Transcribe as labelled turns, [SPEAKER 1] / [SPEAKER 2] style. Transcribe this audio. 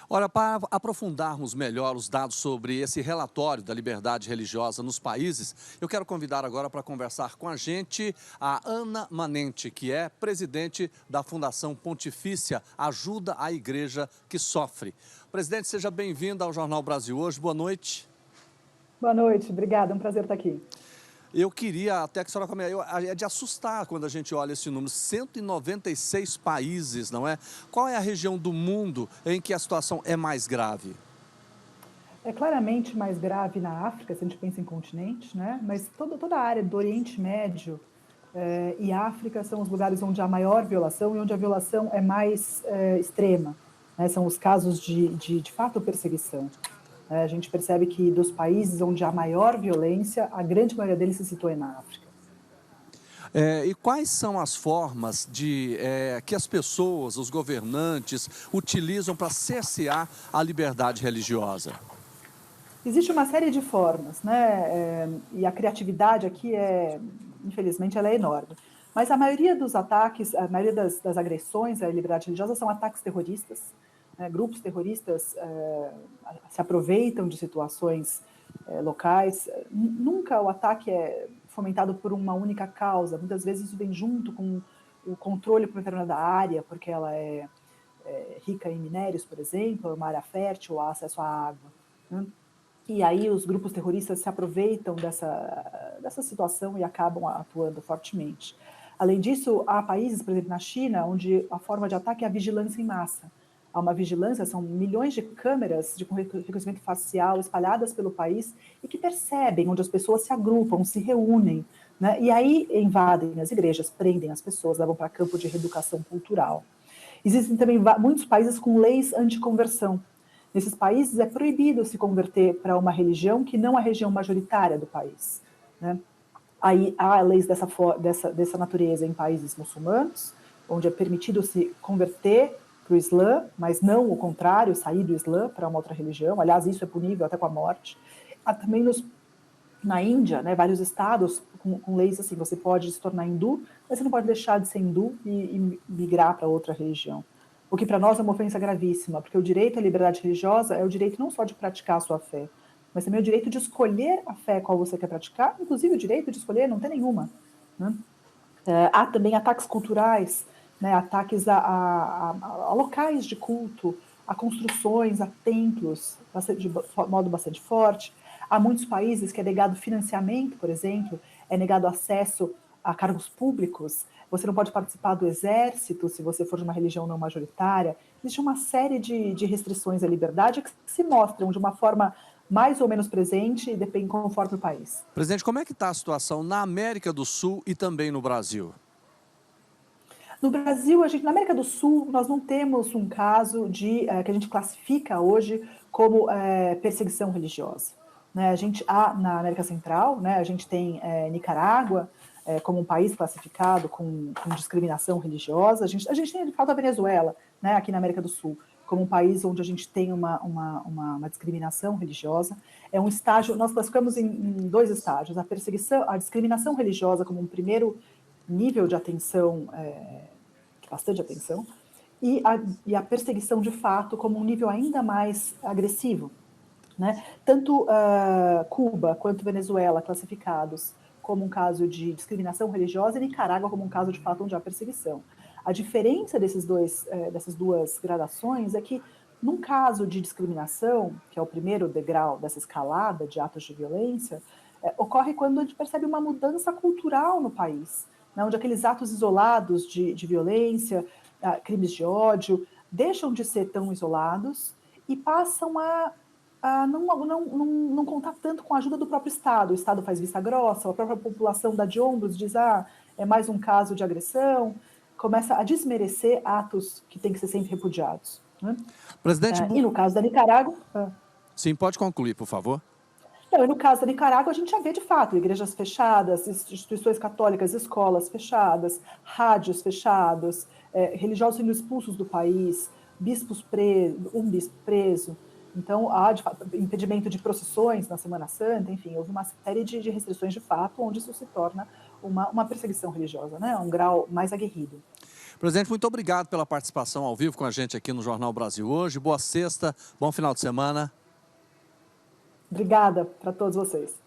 [SPEAKER 1] Olha, para aprofundarmos melhor os dados sobre esse relatório da liberdade religiosa nos países, eu quero convidar agora para conversar com a gente a Ana Manente, que é presidente da Fundação Pontifícia Ajuda a Igreja que Sofre. Presidente, seja bem-vinda ao Jornal Brasil Hoje. Boa noite.
[SPEAKER 2] Boa noite, obrigada, é um prazer estar aqui.
[SPEAKER 1] Eu queria até que a senhora comece. É de assustar quando a gente olha esse número, 196 países, não é? Qual é a região do mundo em que a situação é mais grave?
[SPEAKER 2] É claramente mais grave na África, se a gente pensa em continente, né? Mas toda a área do Oriente Médio e África são os lugares onde há maior violação e onde a violação é mais extrema, né? São os casos de fato, perseguição. A gente percebe que dos países onde há maior violência, a grande maioria deles se situa na África.
[SPEAKER 1] E quais são as formas que as pessoas, os governantes, utilizam para cercear a liberdade religiosa?
[SPEAKER 2] Existe uma série de formas, né? E a criatividade aqui infelizmente, ela é enorme. Mas a maioria dos ataques, a maioria das agressões à liberdade religiosa são ataques terroristas. Né? Grupos terroristas se aproveitam de situações locais. Nunca o ataque é fomentado por uma única causa. Muitas vezes isso vem junto com o controle por uma determinada área, porque ela é rica em minérios, por exemplo, é uma área fértil, há acesso à água. Né? E aí os grupos terroristas se aproveitam dessa situação e acabam atuando fortemente. Além disso, há países, por exemplo, na China, onde a forma de ataque é a vigilância em massa. Há uma vigilância, são milhões de câmeras de reconhecimento facial espalhadas pelo país e que percebem onde as pessoas se agrupam, se reúnem, né? E aí invadem as igrejas, prendem as pessoas, levam para campo de reeducação cultural. Existem também muitos países com leis anticonversão. Nesses países é proibido se converter para uma religião que não é a religião majoritária do país. Né? Aí há leis dessa natureza em países muçulmanos, onde é permitido se converter para o Islã, mas não o contrário, sair do Islã para uma outra religião. Aliás, isso é punível até com a morte. Há também na Índia, né, vários estados com leis assim, você pode se tornar hindu, mas você não pode deixar de ser hindu e migrar para outra religião. O que para nós é uma ofensa gravíssima, porque o direito à liberdade religiosa é o direito não só de praticar a sua fé, mas também o direito de escolher a fé qual você quer praticar, inclusive o direito de escolher não tem nenhuma. Né? Há também ataques culturais, né, ataques a locais de culto, a construções, a templos, de modo bastante forte. Há muitos países que é negado financiamento, por exemplo, é negado acesso a cargos públicos, você não pode participar do exército se você for de uma religião não majoritária. Existe uma série de restrições à liberdade que se mostram de uma forma mais ou menos presente e depende conforme o país.
[SPEAKER 1] Presidente, como é que está a situação na América do Sul e também no Brasil?
[SPEAKER 2] No Brasil, na América do Sul, nós não temos um caso que a gente classifica hoje como perseguição religiosa. Né? A gente há na América Central, né, a gente tem Nicarágua como um país classificado com discriminação religiosa. A gente tem, de fato, a Venezuela, né, aqui na América do Sul, como um país onde a gente tem uma discriminação religiosa. É um estágio, nós classificamos em dois estágios, a discriminação religiosa como um primeiro nível de atenção, bastante atenção, e a perseguição de fato como um nível ainda mais agressivo. Né? Tanto Cuba quanto Venezuela classificados como um caso de discriminação religiosa e Nicarágua como um caso de fato onde há perseguição. A diferença dessas duas gradações é que num caso de discriminação, que é o primeiro degrau dessa escalada de atos de violência, ocorre quando a gente percebe uma mudança cultural no país, né, onde aqueles atos isolados de violência, crimes de ódio, deixam de ser tão isolados e passam a não contar tanto com a ajuda do próprio Estado. O Estado faz vista grossa, a própria população dá de ombros, diz, é mais um caso de agressão, começa a desmerecer atos que têm que ser sempre repudiados. Né?
[SPEAKER 1] Presidente...
[SPEAKER 2] E no caso da Nicarágua...
[SPEAKER 1] Sim, pode concluir, por favor.
[SPEAKER 2] E no caso da Nicarágua, a gente já vê, de fato, igrejas fechadas, instituições católicas, escolas fechadas, rádios fechados, religiosos sendo expulsos do país, um bispo preso. Então, há, de fato, impedimento de procissões na Semana Santa, enfim, houve uma série de restrições de fato, onde isso se torna uma perseguição religiosa, né? Um grau mais aguerrido.
[SPEAKER 1] Presidente, muito obrigado pela participação ao vivo com a gente aqui no Jornal Brasil Hoje. Boa sexta, bom final de semana.
[SPEAKER 2] Obrigada para todos vocês.